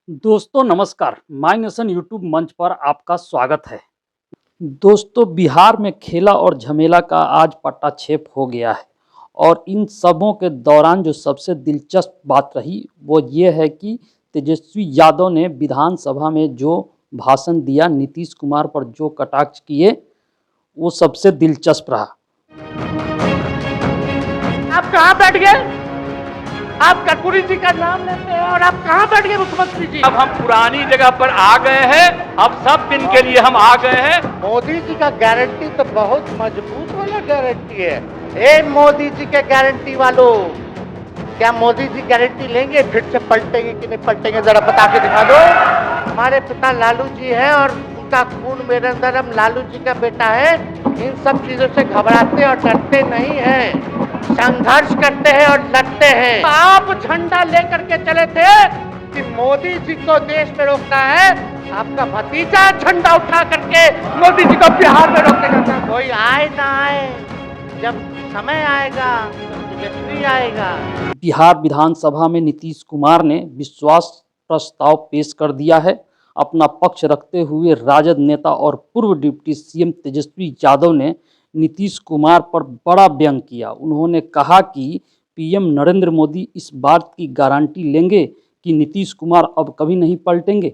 दोस्तों नमस्कार, my nation YouTube मंच पर आपका स्वागत है। दोस्तों बिहार में खेला और झमेला का आज पट्टाछेप हो गया है और इन सबों के दौरान जो सबसे दिलचस्प बात रही वो ये है कि तेजस्वी यादव ने विधानसभा में जो भाषण दिया, नीतीश कुमार पर जो कटाक्ष किए वो सबसे दिलचस्प रहा। आप कहाँ बैठ गए? आप कर्पूरी जी का नाम लेते हैं और आप कहाँ बैठ गए मुख्यमंत्री जी? अब हम पुरानी जगह पर आ गए हैं, अब सब दिन के लिए हम आ गए हैं। मोदी जी का गारंटी तो बहुत मजबूत वाला गारंटी है। ए मोदी जी के गारंटी वालों, क्या मोदी जी गारंटी लेंगे? फिर से पलटेंगे कि नहीं पलटेंगे, जरा बता के दिखा दो। हमारे पिता लालू जी हैं और उनका खून मेरे अंदर, हम लालू जी का बेटा है। इन सब चीजों से घबराते और डरते नहीं हैं, संघर्ष करते हैं और लड़ते हैं। आप झंडा लेकर के चले थे कि मोदी जी को देश में रोकना है, आपका भतीजा झंडा उठा करके मोदी जी को बिहार में रोकने जाता है। कोई आए ना आए, जब समय आएगा तो तेजस्वी आएगा। बिहार विधानसभा में नीतीश कुमार ने विश्वास प्रस्ताव पेश कर दिया है। अपना पक्ष रखते हुए राजद नेता और पूर्व डिप्टी सीएम तेजस्वी यादव ने नीतीश कुमार पर बड़ा व्यंग किया। उन्होंने कहा कि पीएम नरेंद्र मोदी इस बात की गारंटी लेंगे कि नीतीश कुमार अब कभी नहीं पलटेंगे।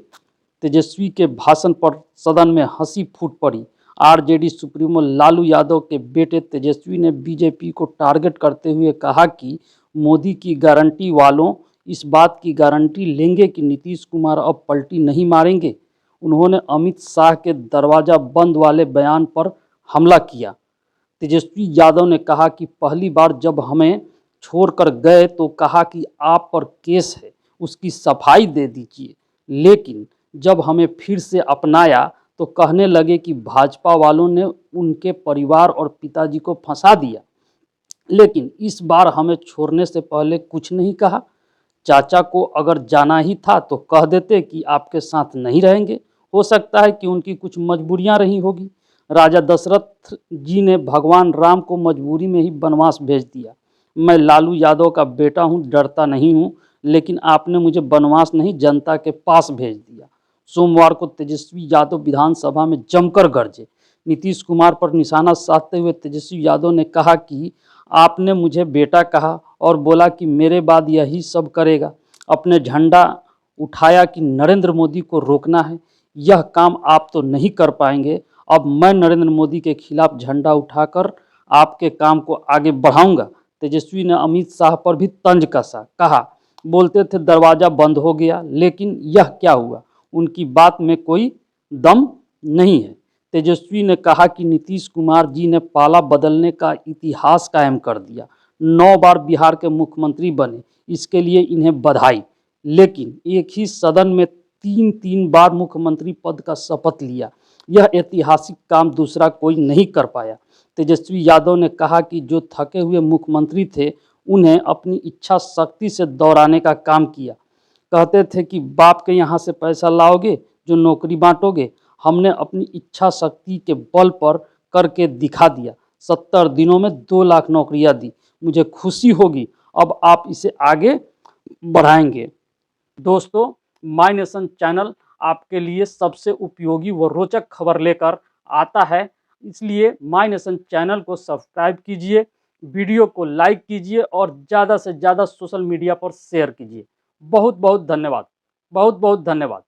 तेजस्वी के भाषण पर सदन में हंसी फूट पड़ी। आरजेडी सुप्रीमो लालू यादव के बेटे तेजस्वी ने बीजेपी को टारगेट करते हुए कहा कि मोदी की गारंटी वालों इस बात की गारंटी लेंगे कि नीतीश कुमार अब पलटी नहीं मारेंगे। उन्होंने अमित शाह के दरवाज़ा बंद वाले बयान पर हमला किया। तेजस्वी यादव ने कहा कि पहली बार जब हमें छोड़कर गए तो कहा कि आप पर केस है, उसकी सफाई दे दीजिए, लेकिन जब हमें फिर से अपनाया तो कहने लगे कि भाजपा वालों ने उनके परिवार और पिताजी को फंसा दिया, लेकिन इस बार हमें छोड़ने से पहले कुछ नहीं कहा। चाचा को अगर जाना ही था तो कह देते कि आपके साथ नहीं रहेंगे, हो सकता है कि उनकी कुछ मजबूरियां रही होगी। राजा दशरथ जी ने भगवान राम को मजबूरी में ही वनवास भेज दिया। मैं लालू यादव का बेटा हूं, डरता नहीं हूं, लेकिन आपने मुझे वनवास नहीं जनता के पास भेज दिया। सोमवार को तेजस्वी यादव विधानसभा में जमकर गरजे। नीतीश कुमार पर निशाना साधते हुए तेजस्वी यादव ने कहा कि आपने मुझे बेटा कहा और बोला कि मेरे बाद यही सब करेगा। अपने झंडा उठाया कि नरेंद्र मोदी को रोकना है, यह काम आप तो नहीं कर पाएंगे। अब मैं नरेंद्र मोदी के खिलाफ झंडा उठाकर आपके काम को आगे बढ़ाऊंगा। तेजस्वी ने अमित शाह पर भी तंज कसा। कहा बोलते थे दरवाज़ा बंद हो गया, लेकिन यह क्या हुआ? उनकी बात में कोई दम नहीं है। तेजस्वी ने कहा कि नीतीश कुमार जी ने पाला बदलने का इतिहास कायम कर दिया। 9 बार बिहार के मुख्यमंत्री बने, इसके लिए इन्हें बधाई। लेकिन एक ही सदन में 3 बार मुख्यमंत्री पद का शपथ लिया। यह ऐतिहासिक काम दूसरा कोई नहीं कर पाया। तेजस्वी यादव ने कहा कि जो थके हुए मुख्यमंत्री थे उन्हें अपनी इच्छा शक्ति से दौड़ाने का काम किया। कहते थे कि बाप के यहाँ से पैसा लाओगे जो नौकरी बांटोगे। हमने अपनी इच्छा शक्ति के बल पर करके दिखा दिया। 70 दिनों में 2 लाख नौकरियां दी। मुझे खुशी होगी, अब आप इसे आगे बढ़ाएंगे। दोस्तों, माय नेशन चैनल आपके लिए सबसे उपयोगी व रोचक खबर लेकर आता है, इसलिए माय नेशन चैनल को सब्सक्राइब कीजिए, वीडियो को लाइक कीजिए और ज़्यादा से ज़्यादा सोशल मीडिया पर शेयर कीजिए। बहुत बहुत धन्यवाद, बहुत बहुत धन्यवाद।